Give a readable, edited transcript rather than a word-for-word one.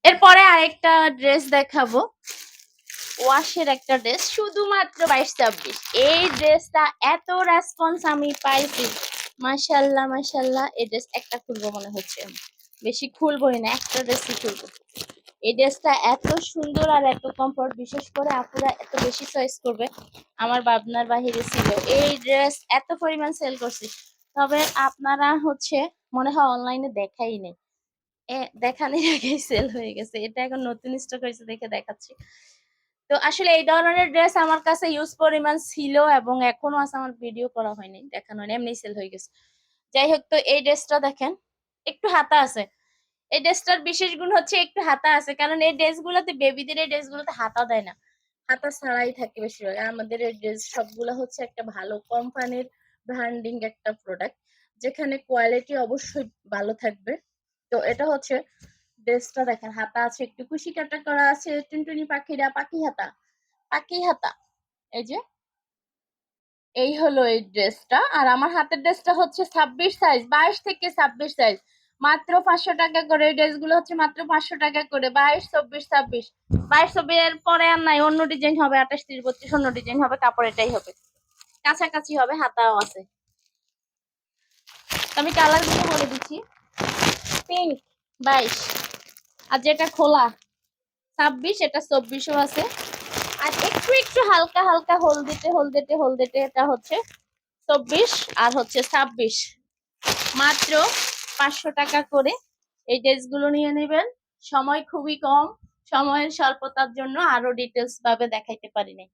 এরপরে আরেকটা ড্রেস দেখাবো, ওয়াশের একটা ড্রেস, শুধুমাত্র 22-24। এই ড্রেসটা এত রেসপন্স আমি পাইছি, মাশাল্লাহ মাশাল্লাহ। এই ড্রেস একটা খুলবো মনে হচ্ছে, বেশি খুলবোই না, একটা ড্রেসই খুলবো। এই ড্রেসটা এত সুন্দর আর এত কমফোর্ট, বিশেষ করে আপুরা এত বেশি চয়েস করবে, আমার ভাবনার বাহিরে ছিল। এই ড্রেস এত পরিমাণ সেল করছি, তবে আপনারা হচ্ছে মনে হয় অনলাইনে দেখাই নেই, দেখানোর আগেই সেল হয়ে গেছে। এটা এখন নতুন স্টক হয়েছে দেখে দেখাচ্ছি। তো আসলে এই ধরনের ড্রেস আমার কাছে ইউজ পরিমাণ ছিল এবং এখনো আছে, আমার ভিডিও করা হয়নি, দেখানো হয়নি, এমনি সেল হয়ে গেছে। যাই হোক, তো এই ড্রেসটা দেখেন, একটু হাতা আছে। এই ড্রেসটার বিশেষ গুণ হচ্ছে একটু হাতা আছে, কারণ এই ড্রেসগুলোতে, বেবিদের এই ড্রেসগুলোতে হাতা দেয় না, হাতা ছাড়াই থাকে বেশিরভাগ। আর আমাদের এই ড্রেস সবগুলো হচ্ছে একটা ভালো কোম্পানির ব্র্যান্ডিং একটা প্রোডাক্ট, যেখানে কোয়ালিটি অবশ্যই ভালো থাকবে। তো এটা হচ্ছে ড্রেসটা দেখেন, হাতা আছে, একটু কুশি কাটা করা আছে, টুনটুনি পাখিরা, পাখি হাতা, পাখি হাতা। এই যে এই হলো এই ড্রেসটা। আর আমার হাতের ড্রেসটা হচ্ছে 26 সাইজ, 22 থেকে 26 সাইজ, মাত্র 500 টাকা করে। এই ড্রেসগুলো হচ্ছে মাত্র 500 টাকা করে, 22, 24, 26। 22, 24 এর পরে আর নাই, অন্য ডিজাইন হবে, 28, 30, 32 অন্য ডিজাইন হবে, কাপড় এটাই হবে, কাছাকাছি হবে, হাতাও আছে। আমি কালার গুলো বলে দিচ্ছি, পিঙ্ক 22, আর যেটা খোলা 26, এটা 24ও আছে, আর একটু একটু হালকা হালকা হলদেটে হলদেটে হলদেটে, এটা হচ্ছে 24 আর হচ্ছে 26। মাত্র 500 টাকা করে এই ড্রেসগুলো নিয়ে নেবেন। সময় খুবই কম, সময়ের স্বল্পতার জন্য আরো ডিটেলস ভাবে দেখাইতে পারিনি।